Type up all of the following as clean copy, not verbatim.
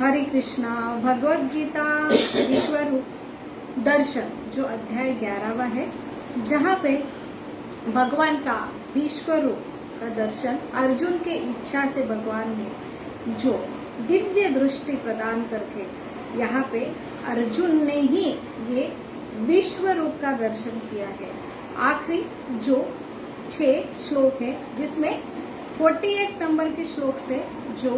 हरे कृष्णा। भगवत गीता विश्वरूप दर्शन जो अध्याय 11वां है, जहाँ पे भगवान का विश्वरूप का दर्शन अर्जुन के इच्छा से भगवान ने जो दिव्य दृष्टि प्रदान करके यहाँ पे अर्जुन ने ही ये विश्वरूप का दर्शन किया है। आखिरी जो 6 श्लोक है, जिसमें 48 नंबर के श्लोक से जो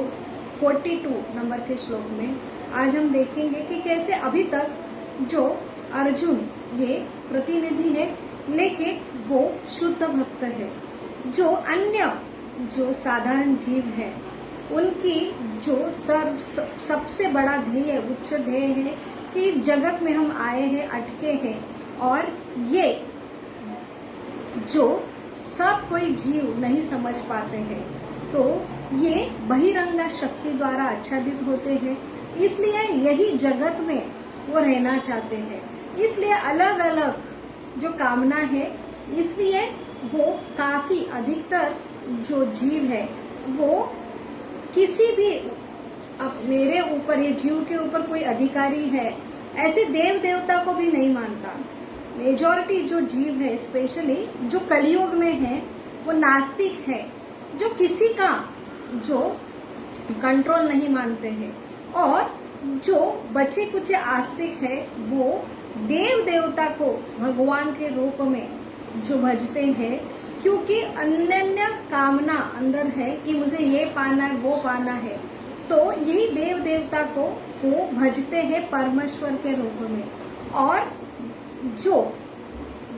42 नंबर के श्लोक में आज हम देखेंगे कि कैसे अभी तक जो अर्जुन ये प्रतिनिधि है, लेकिन वो शुद्ध भक्त है। जो अन्य जो साधारण जीव है, उनकी जो सबसे बड़ा ध्येय, उच्च ध्येय है कि जगत में हम आए हैं, अटके हैं, और ये जो सब कोई जीव नहीं समझ पाते हैं, तो ये बहिरंगा शक्ति द्वारा आच्छादित होते हैं। इसलिए यही जगत में वो रहना चाहते हैं। इसलिए अलग अलग जो कामना है, इसलिए वो काफी अधिकतर जो जीव है वो किसी भी अब मेरे ऊपर, ये जीव के ऊपर कोई अधिकारी है ऐसे देव देवता को भी नहीं मानता। मेजॉरिटी जो जीव है, स्पेशली जो कलयुग में है, वो नास्तिक है, जो किसी का जो कंट्रोल नहीं मानते हैं, और जो बचे कुचे आस्तिक है वो देव देवता को भगवान के रूप में जो भजते हैं, क्योंकि अनन्य कामना अंदर है कि मुझे ये पाना है, वो पाना है, तो यही देव देवता को वो भजते हैं परमेश्वर के रूप में। और जो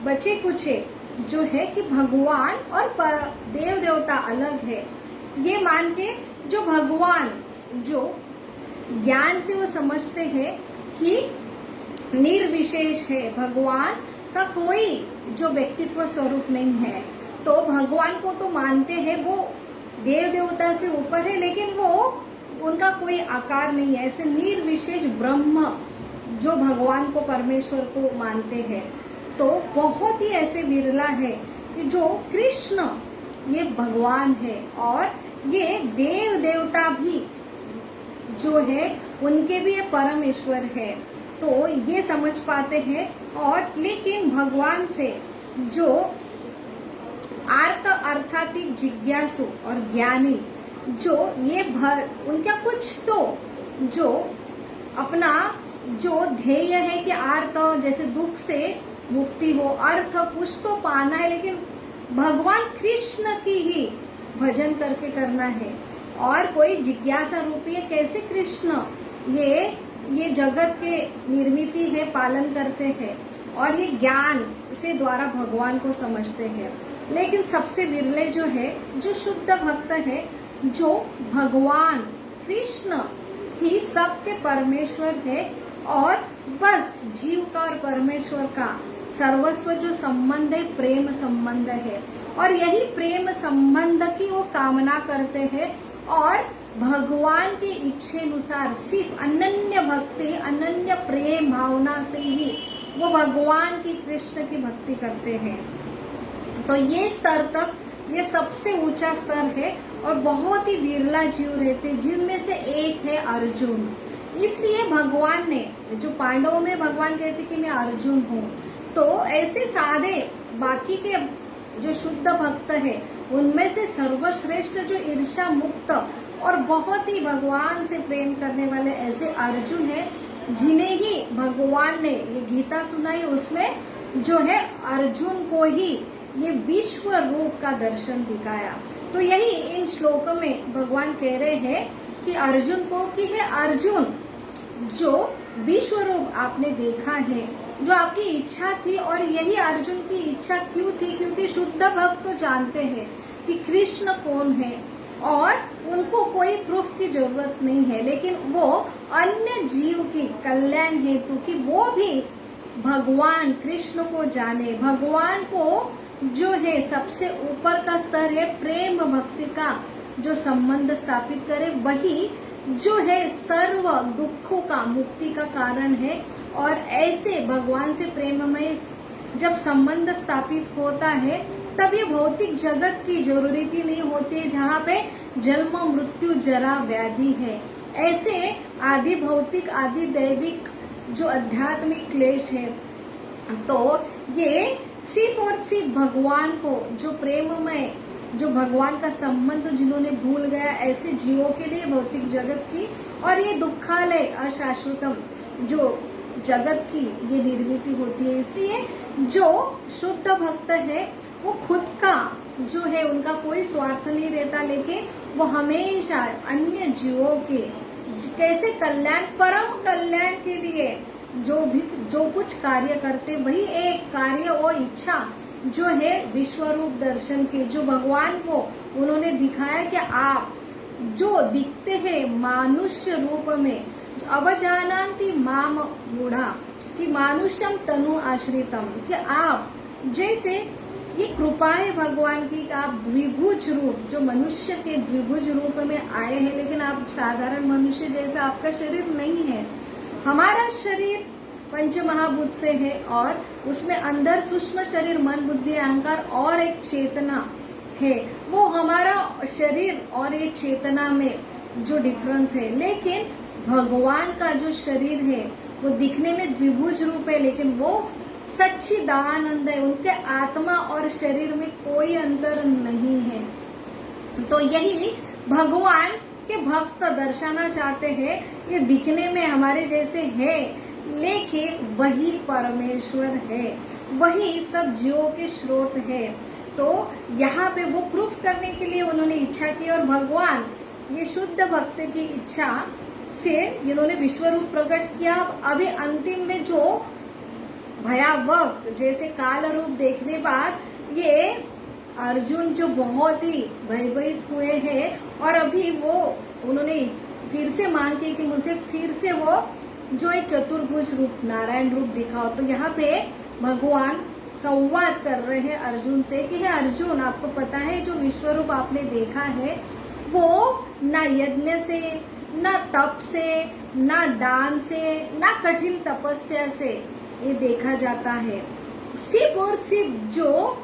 बचे कुचे जो है कि भगवान और देव देवता अलग है, ये मान के जो भगवान जो ज्ञान से वो समझते हैं कि निर्विशेष है, भगवान का कोई जो व्यक्तित्व स्वरूप नहीं है, तो भगवान को तो मानते हैं वो देव देवता से ऊपर है, लेकिन वो उनका कोई आकार नहीं है। ऐसे निर्विशेष ब्रह्म जो भगवान को, परमेश्वर को मानते हैं, तो बहुत ही ऐसे विरला है कि जो कृष्ण ये भगवान है, और ये देव देवता भी जो है उनके भी ये परमेश्वर है, तो ये समझ पाते हैं। और लेकिन भगवान से जो अर्थातीत जिज्ञासु और ज्ञानी जो ये उनका कुछ तो जो अपना जो ध्येय है कि अर्थ जैसे दुख से मुक्ति हो, अर्थ कुछ तो पाना है, लेकिन भगवान कृष्ण की ही भजन करके करना है। और कोई जिज्ञासा रूपी है, कैसे कृष्ण ये जगत के निर्मिति है, पालन करते हैं, और ये ज्ञान से द्वारा भगवान को समझते हैं। लेकिन सबसे विरले जो है, जो शुद्ध भक्त है, जो भगवान कृष्ण ही सबके परमेश्वर है, और बस जीव का और परमेश्वर का सर्वस्व जो संबंध है, प्रेम संबंध है, और यही प्रेम संबंध की वो कामना करते हैं, और भगवान के इच्छेनुसार सिर्फ अनन्य भक्ति, अनन्य प्रेम भावना से ही वो भगवान की, कृष्ण की भक्ति करते हैं। तो ये स्तर तक, ये सबसे ऊंचा स्तर है, और बहुत ही विरला जीव रहते, जिनमें से एक है अर्जुन। इसलिए भगवान ने जो पांडवों में भगवान कहते कि मैं अर्जुन हूँ, तो ऐसे सारे बाकी के जो शुद्ध भक्त है, उनमें से सर्वश्रेष्ठ जो ईर्ष्या मुक्त और बहुत ही भगवान से प्रेम करने वाले ऐसे अर्जुन है, जिन्हें ही भगवान ने ये गीता सुनाई। उसमें जो है अर्जुन को ही ये विश्व रूप का दर्शन दिखाया। तो यही इन श्लोकों में भगवान कह रहे हैं कि अर्जुन को कि हे अर्जुन, जो विश्व रूप आपने देखा है, जो आपकी इच्छा थी, और यही अर्जुन की इच्छा क्यों थी, क्योंकि शुद्ध भक्त तो जानते हैं कि कृष्ण कौन है, और उनको कोई प्रूफ की जरूरत नहीं है, लेकिन वो अन्य जीव की कल्याण हेतु कि वो भी भगवान कृष्ण को जाने, भगवान को जो है सबसे ऊपर का स्तर है, प्रेम भक्ति का जो संबंध स्थापित करे, वही जो है सर्व दुखों का मुक्ति का कारण है। और ऐसे भगवान से प्रेममय जब संबंध स्थापित होता है, तब ये भौतिक जगत की जरूरत ही नहीं होती, जहाँ पे जन्म मृत्यु जरा व्याधि है। ऐसे आदि भौतिक आदि दैविक जो आध्यात्मिक क्लेश है, तो ये सिर्फ और सिर्फ भगवान को, जो प्रेममय, जो भगवान का संबंध जिन्होंने भूल गया, ऐसे जीवों के लिए भौतिक जगत की और ये दुखालय अशाश्वतम जो जगत की ये निर्मित होती है। इसलिए जो शुद्ध भक्त है वो खुद का जो है उनका कोई स्वार्थ नहीं रहता, लेकिन वो हमेशा अन्य जीवों के कैसे कल्याण, परम कल्याण के लिए जो कुछ कार्य करते, वही एक कार्य और इच्छा जो है विश्वरूप दर्शन के, जो भगवान को उन्होंने दिखाया कि आप जो दिखते हैं मानुष्य रूप में, अवजानान्ति माम मूढ़ा, कि मानुष्यम तनु आश्रितम, कि आप जैसे ये कृपा है भगवान की, आप द्विभुज रूप, जो मनुष्य के द्विभुज रूप में आए हैं, लेकिन आप साधारण मनुष्य जैसा आपका शरीर नहीं है। हमारा शरीर पंच महाभूत से है और उसमें अंदर सूक्ष्म शरीर, मन, बुद्धि, अहंकार और एक चेतना है। वो हमारा शरीर और ये चेतना में जो डिफरेंस है, लेकिन भगवान का जो शरीर है वो दिखने में द्विभुज रूप है, लेकिन वो सच्चिदानंद है। उनके आत्मा और शरीर में कोई अंतर नहीं है। तो यही भगवान के भक्त दर्शाना चाहते हैं, ये दिखने में हमारे जैसे है, लेकिन वही परमेश्वर है, वही सब जीवों के स्रोत है। तो यहाँ पे वो प्रूफ करने के लिए उन्होंने इच्छा की, और भगवान ये शुद्ध भक्त की इच्छा से इन्होंने विश्वरूप प्रकट किया। अभी अंतिम में जो भयावह जैसे काल रूप देखने बाद ये अर्जुन जो बहुत ही भयभीत हुए हैं, और अभी वो उन्होंने फिर से मांग की कि मुझे फिर से वो जो एक चतुर्भुज रूप नारायण रूप दिखाओ। तो यहाँ पे भगवान संवाद कर रहे हैं अर्जुन से कि हे अर्जुन, आपको पता है जो विश्व रूप आपने देखा है वो ना यज्ञ से, ना तप से, ना दान से, ना कठिन तपस्या से ये देखा जाता है, सिर्फ और सिर्फ जो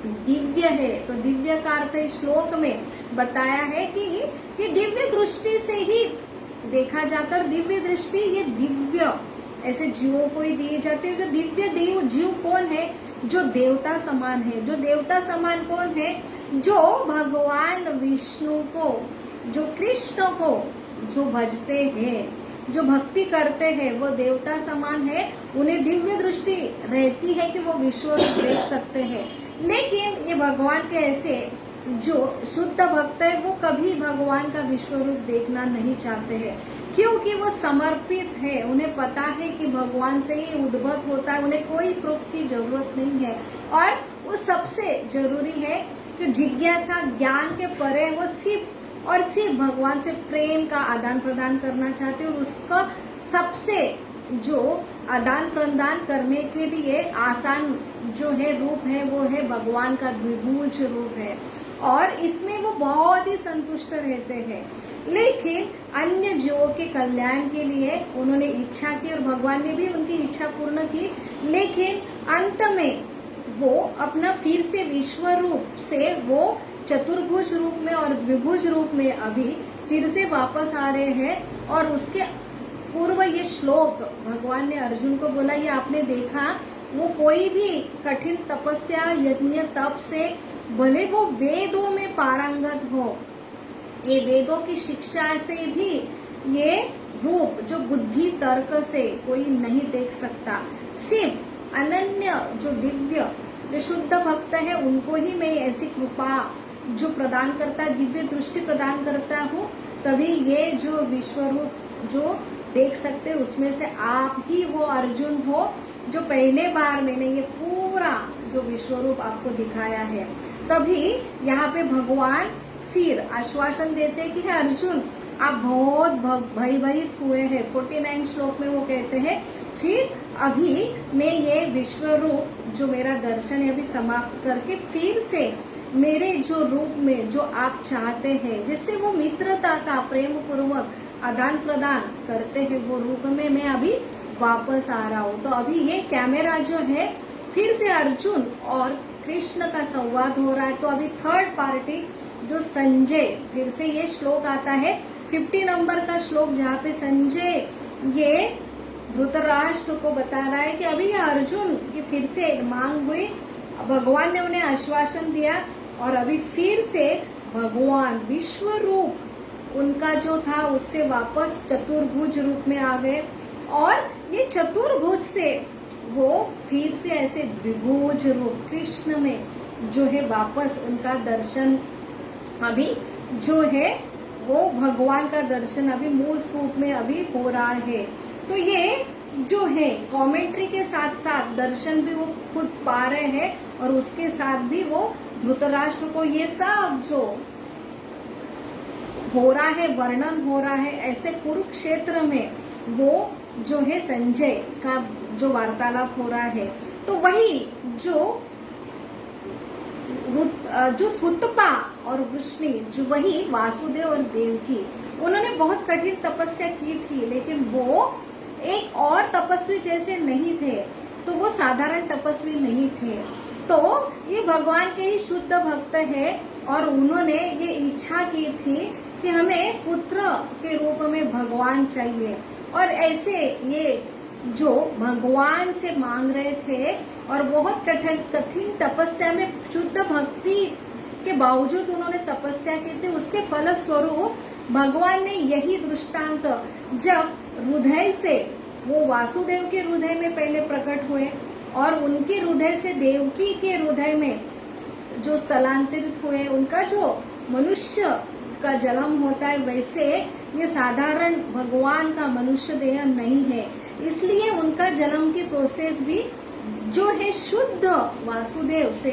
दिव्य है। तो दिव्य का अर्थ श्लोक में बताया है कि ये दिव्य दृष्टि से ही देखा जाता है। और दिव्य दृष्टि ये दिव्य ऐसे जीवों को ही दिए जाते हैं। जो दिव्य देव जीव कौन है? जो देवता समान है। जो देवता समान कौन है? जो भगवान विष्णु को, जो कृष्ण को जो भजते हैं, जो भक्ति करते हैं, वो देवता समान है। उन्हें दिव्य दृष्टि रहती है कि वो विश्व रूप देख सकते हैं। लेकिन ये भगवान के ऐसे जो शुद्ध भक्त है वो कभी भगवान का विश्व रूप देखना नहीं चाहते हैं, क्योंकि वो समर्पित है। उन्हें पता है कि भगवान से ही उद्भव होता है, उन्हें कोई प्रूफ की जरूरत नहीं है। और वो सबसे जरूरी है कि जिज्ञासा ज्ञान के परे वो सिर्फ और सिर्फ भगवान से प्रेम का आदान प्रदान करना चाहते हैं। और उसका सबसे जो आदान प्रदान करने के लिए आसान जो है रूप है वो है भगवान का द्विभुज रूप है, और इसमें वो बहुत ही संतुष्ट रहते हैं। लेकिन अन्य जीवों के कल्याण के लिए उन्होंने इच्छा की और भगवान ने भी उनकी इच्छा पूर्ण की। लेकिन अंत में वो अपना फिर से विश्व रूप से वो चतुर्भुज रूप में और द्विभुज रूप में अभी फिर से वापस आ रहे हैं। और उसके पूर्व ये श्लोक भगवान ने अर्जुन को बोला, ये आपने देखा वो कोई भी कठिन तपस्या यज्ञ तप से, भले वो वेदों में पारंगत हो, ये वेदों की शिक्षा से भी ये रूप जो बुद्धि तर्क से कोई नहीं देख सकता। सिर्फ अनन्य जो दिव्य जो शुद्ध भक्त है उनको ही मैं ऐसी कृपा जो प्रदान करता है, दिव्य दृष्टि प्रदान करता हूँ, तभी ये जो विश्व रूप जो देख सकते उसमें से आप ही वो अर्जुन हो जो पहले बार मैंने ये पूरा जो विश्व रूप आपको दिखाया है। तभी यहाँ पे भगवान फिर आश्वासन देते कि हे अर्जुन, आप बहुत भयभीत हुए हैं। 49 श्लोक में वो कहते हैं फिर अभी मैं ये विश्व रूप जो मेरा दर्शन है अभी समाप्त करके फिर से मेरे जो रूप में जो आप चाहते हैं, जिससे वो मित्रता का प्रेम पूर्वक आदान प्रदान करते हैं, वो रूप में मैं अभी वापस आ रहा हूँ। तो अभी ये कैमरा जो है फिर से अर्जुन और कृष्ण का संवाद हो रहा है। तो अभी थर्ड पार्टी जो संजय, फिर से ये श्लोक आता है, 50 नंबर का श्लोक जहाँ पे संजय ये धृतराष्ट्र को बता रहा है कि अभी ये अर्जुन की फिर से मांग हुई, भगवान ने उन्हें आश्वासन दिया और अभी फिर से भगवान विश्व रूप उनका जो था उससे वापस चतुर्भुज रूप में आ गए और ये चतुर्भुज से वो फिर से ऐसे द्विभुज रूप कृष्ण में जो है वापस उनका दर्शन अभी जो है वो भगवान का दर्शन अभी मूल रूप में अभी हो रहा है। तो ये जो है कमेंट्री के साथ साथ दर्शन भी वो खुद पा रहे हैं और उसके साथ भी वो धृतराष्ट्र को ये सब जो हो रहा है वर्णन हो रहा है ऐसे कुरुक्षेत्र में वो जो है संजय का जो वार्तालाप हो रहा है। तो वही जो सुतपा और वृष्णि जो वही वासुदेव और देवकी उन्होंने बहुत कठिन तपस्या की थी, लेकिन वो एक और तपस्वी जैसे नहीं थे, तो वो साधारण तपस्वी नहीं थे। तो ये भगवान के ही शुद्ध भक्त है और उन्होंने ये इच्छा की थी कि हमें पुत्र के रूप में भगवान चाहिए और ऐसे ये जो भगवान से मांग रहे थे और बहुत कठिन तपस्या में शुद्ध भक्ति के बावजूद उन्होंने तपस्या की थी, उसके फलस्वरूप भगवान ने यही दृष्टांत जब हृदय से वो वासुदेव के हृदय में पहले प्रकट हुए और उनके हृदय से देवकी के हृदय में जो स्थलांतरित हुए, उनका जो मनुष्य का जन्म होता है वैसे ये साधारण भगवान का मनुष्य देह नहीं है, इसलिए उनका जन्म की प्रोसेस भी जो है शुद्ध वासुदेव से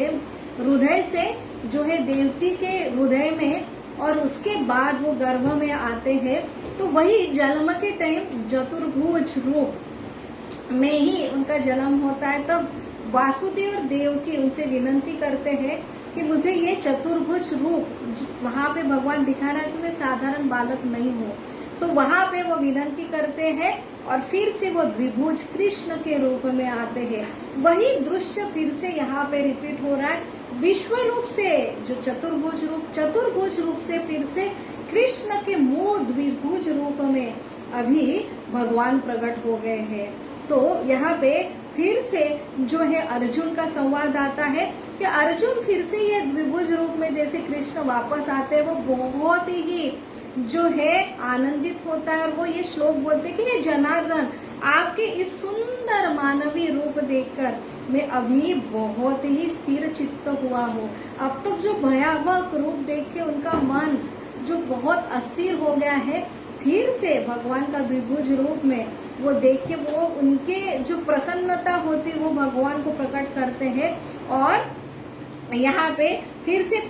हृदय से जो है देवती के हृदय में और उसके बाद वो गर्भ में आते हैं। तो वही जन्म के टाइम चतुर्भुज रूप में ही उनका जन्म होता है। तब वासुदेव और देवकी उनसे विनंती करते हैं कि मुझे ये चतुर्भुज रूप वहाँ पे भगवान दिखा रहा है कि मैं साधारण बालक नहीं हूँ, तो वहाँ पे वो विनंती करते हैं और फिर से वो द्विभुज कृष्ण के रूप में आते हैं। वही दृश्य फिर से यहाँ पे रिपीट हो रहा है, विश्व रूप से जो चतुर्भुज रूप से फिर से कृष्ण के मूल द्विभुज रूप में अभी भगवान प्रकट हो गए हैं। तो यहाँ पे फिर से जो है अर्जुन का संवाद आता है कि अर्जुन फिर से ये द्विभुज रूप में जैसे कृष्ण वापस आते हैं, वो बहुत ही जो है आनंदित होता है और वो ये श्लोक बोलते कि ये जनार्दन आपके इस सुंदर मानवीय रूप देखकर मैं अभी बहुत ही स्थिर चित्त हुआ हूँ। अब तक जो भयावह रूप देख के उनका मन जो बहुत अस्थिर हो गया है, फिर से भगवान का द्विभुज रूप में वो देख के वो उनके जो प्रसन्नता होती वो भगवान को प्रकट करते हैं। और यहाँ पे फिर से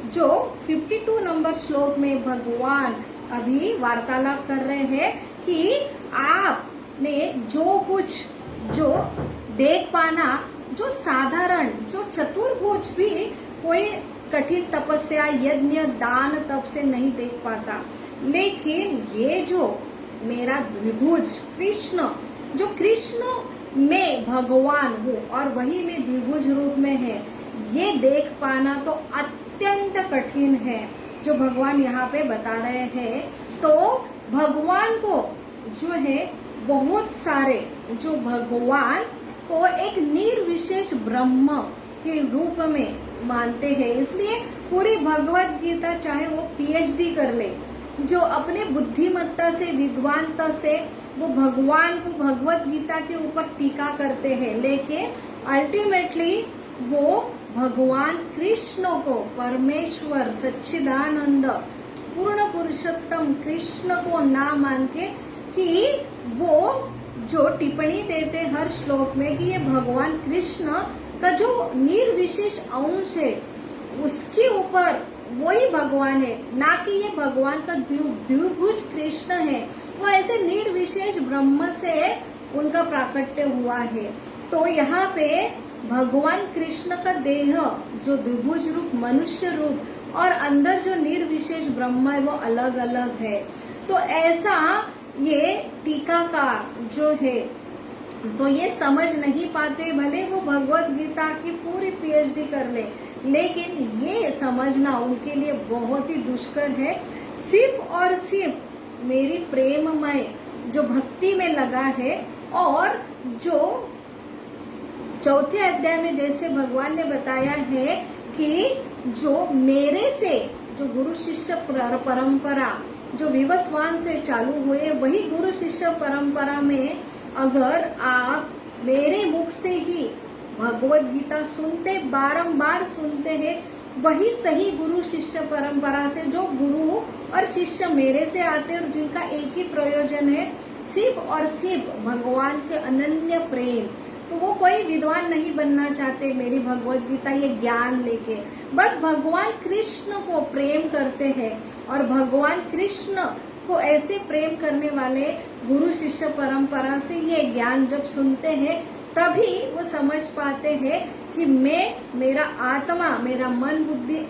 जो 52 नंबर श्लोक में भगवान अभी वार्तालाप कर रहे हैं कि आपने जो कुछ जो देख पाना जो साधारण जो चतुर्भुज भी कोई कठिन तपस्या यज्ञ दान तप से नहीं देख पाता, लेकिन ये जो मेरा द्विभुज कृष्ण जो कृष्ण में भगवान हूँ और वही में द्विभुज रूप में है, ये देख पाना तो अत्यंत कठिन है जो भगवान यहाँ पे बता रहे हैं। तो भगवान को जो है बहुत सारे जो भगवान को एक निर्विशेष ब्रह्म के रूप में मानते हैं, इसलिए पूरी भगवत गीता चाहे वो पीएचडी कर ले, जो अपने बुद्धिमत्ता से विद्वानता से वो भगवान को भगवत गीता के ऊपर टीका करते हैं, लेकिन अल्टीमेटली वो भगवान कृष्ण को परमेश्वर सच्चिदानंद पूर्ण पुरुषोत्तम कृष्ण को ना मान के कि वो जो टिप्पणी देते हर श्लोक में कि ये भगवान कृष्ण का जो निर्विशेष अंश है उसके ऊपर वही भगवान है, ना कि ये भगवान का द्विभुज कृष्ण है, वो ऐसे निर्विशेष ब्रह्म से उनका प्राकट्य हुआ है। तो यहाँ पे भगवान कृष्ण का देह जो द्विभुज रूप मनुष्य रूप और अंदर जो निर्विशेष ब्रह्म है वो अलग अलग है। तो ऐसा ये टीकाकार जो है तो ये समझ नहीं पाते, भले वो भगवत गीता की पूरी पीएचडी कर ले, लेकिन ये समझना उनके लिए बहुत ही दुष्कर है। सिर्फ और सिर्फ मेरी प्रेममय जो भक्ति में लगा है, और जो चौथे अध्याय में जैसे भगवान ने बताया है कि जो मेरे से जो गुरु शिष्य परंपरा जो विवस्वान से चालू हुए, वही गुरु शिष्य परंपरा में अगर आप मेरे मुख से ही भगवत गीता सुनते, बारंबार सुनते हैं, वही सही गुरु शिष्य परंपरा से जो गुरु और शिष्य मेरे से आते हैं और जिनका एक ही प्रयोजन है, सिर्फ और सिर्फ भगवान के अनन्य प्रेम। तो वो कोई विद्वान नहीं बनना चाहते मेरी भगवत गीता ये ज्ञान लेके, बस भगवान कृष्ण को प्रेम करते हैं। और भगवान कृष्ण को ऐसे प्रेम करने वाले गुरु शिष्य परंपरा से ये ज्ञान जब सुनते हैं, तभी वो समझ पाते हैं कि मेरा आत्मा, मेरा मन, बुद्धि,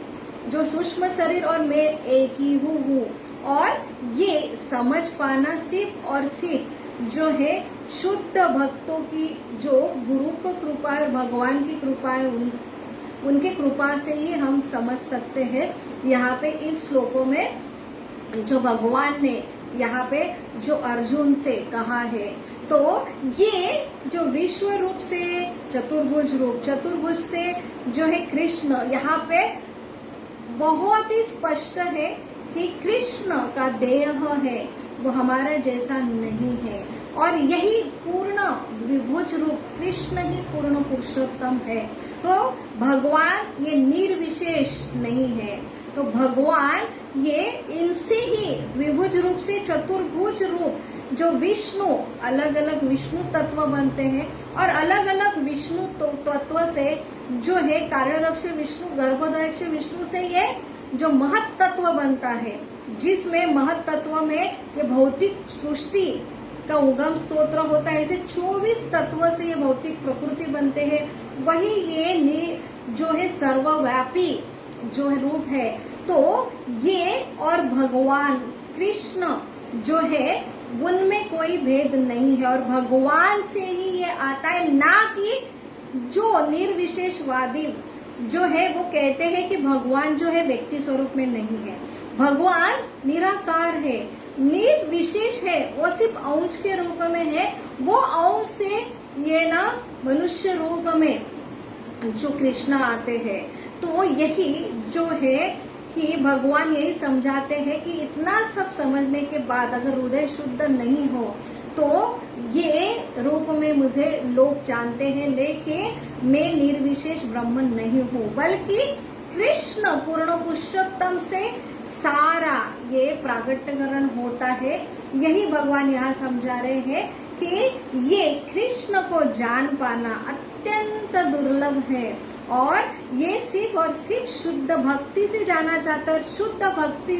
जो सूक्ष्म शरीर और मैं एक ही हूँ। और ये समझ पाना सिर्फ और सिर्फ जो है शुद्ध भक्तों की, जो गुरु को कृपा है, भगवान की कृपा है, उनके कृपा से ही हम समझ सकते हैं। यहाँ पे इन श्लोकों में जो भगवान ने यहाँ पे जो अर्जुन से कहा है, तो ये जो विश्व रूप से चतुर्भुज रूप, चतुर्भुज से जो है कृष्ण, यहाँ पे बहुत ही स्पष्ट है कि कृष्ण का देह है, वो हमारा जैसा नहीं है। और यही पूर्ण विभुज रूप कृष्ण ही पूर्ण पुरुषोत्तम है। तो भगवान ये निर्विशेष नहीं है, तो भगवान ये इनसे ही विभुज रूप से चतुर्भुज रूप जो विष्णु, अलग अलग विष्णु तत्व बनते हैं, और अलग अलग विष्णु तत्व से जो है कार्यदक्ष विष्णु, गर्भोदयक्ष विष्णु से ये जो महत तत्व बनता है, जिसमें महत तत्व में ये भौतिक सृष्टि का उगम स्तोत्र होता है। ऐसे 24 तत्व से ये भौतिक प्रकृति बनते हैं। वही ये जो है सर्वव्यापी जो रूप है। तो ये और भगवान कृष्ण जो है उनमें कोई भेद नहीं है, और भगवान से ही ये आता है, ना कि जो निर्विशेषवादी जो है वो कहते हैं कि भगवान जो है व्यक्ति स्वरूप में नहीं है। भगवान निराकार है, निर्विशेष है, वो सिर्फ अंश के रूप में है। वो अंश से ये ना मनुष्य रूप में जो कृष्ण आते हैं। तो यही जो है कि भगवान यही समझाते हैं कि इतना सब समझने के बाद अगर हृदय शुद्ध नहीं हो, तो ये रूप में मुझे लोग जानते हैं, लेकिन मैं निर्विशेष ब्रह्मन नहीं हूँ, बल्कि कृष्ण पूर्ण पुरुषोत्तम से सारा ये प्रागट्यकरण होता है। यही भगवान यहाँ समझा रहे हैं कि ये कृष्ण को जान पाना अत्यंत दुर्लभ है, और ये सिर्फ और सिर्फ शुद्ध भक्ति से जाना चाहता है। और शुद्ध भक्ति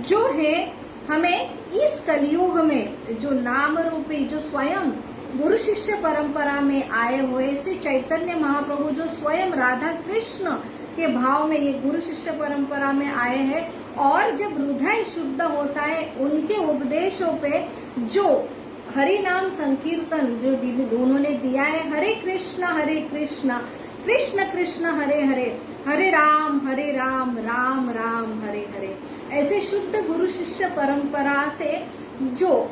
जो है हमें इस कलयुग में जो नाम रूपी, जो स्वयं गुरु शिष्य परंपरा में आए हुए श्री चैतन्य महाप्रभु, जो स्वयं राधा कृष्ण के भाव में ये गुरु शिष्य परंपरा में आए हैं, और जब हृदय शुद्ध होता है, उनके उपदेशों पे जो हरि नाम संकीर्तन जो उन्होंने दिया है, हरे कृष्ण कृष्ण कृष्ण हरे हरे, हरे राम राम राम हरे हरे, ऐसे शुद्ध गुरु शिष्य परंपरा से जो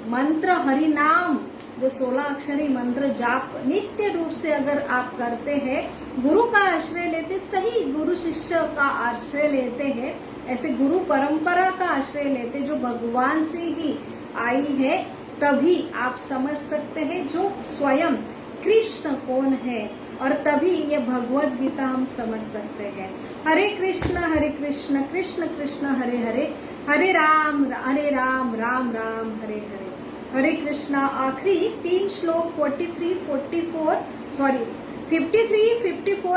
मंत्र हरि नाम, जो 16 अक्षरी मंत्र जाप नित्य रूप से अगर आप करते हैं, गुरु का आश्रय लेते, सही गुरु शिष्य का आश्रय लेते हैं, ऐसे गुरु परंपरा का आश्रय लेते जो भगवान से ही आई है, तभी आप समझ सकते हैं जो स्वयं कृष्ण कौन है, और तभी ये भगवत गीता हम समझ सकते हैं। हरे कृष्ण कृष्ण कृष्ण हरे हरे, हरे राम राम राम हरे हरे, हरे कृष्णा। आखिरी 3 श्लोक 53, 54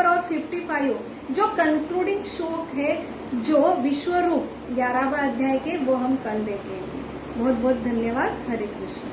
और 55 जो कंक्लूडिंग श्लोक है, जो विश्वरूप 11वां अध्याय के, वो हम कल देखेंगे। बहुत बहुत धन्यवाद। हरे कृष्ण।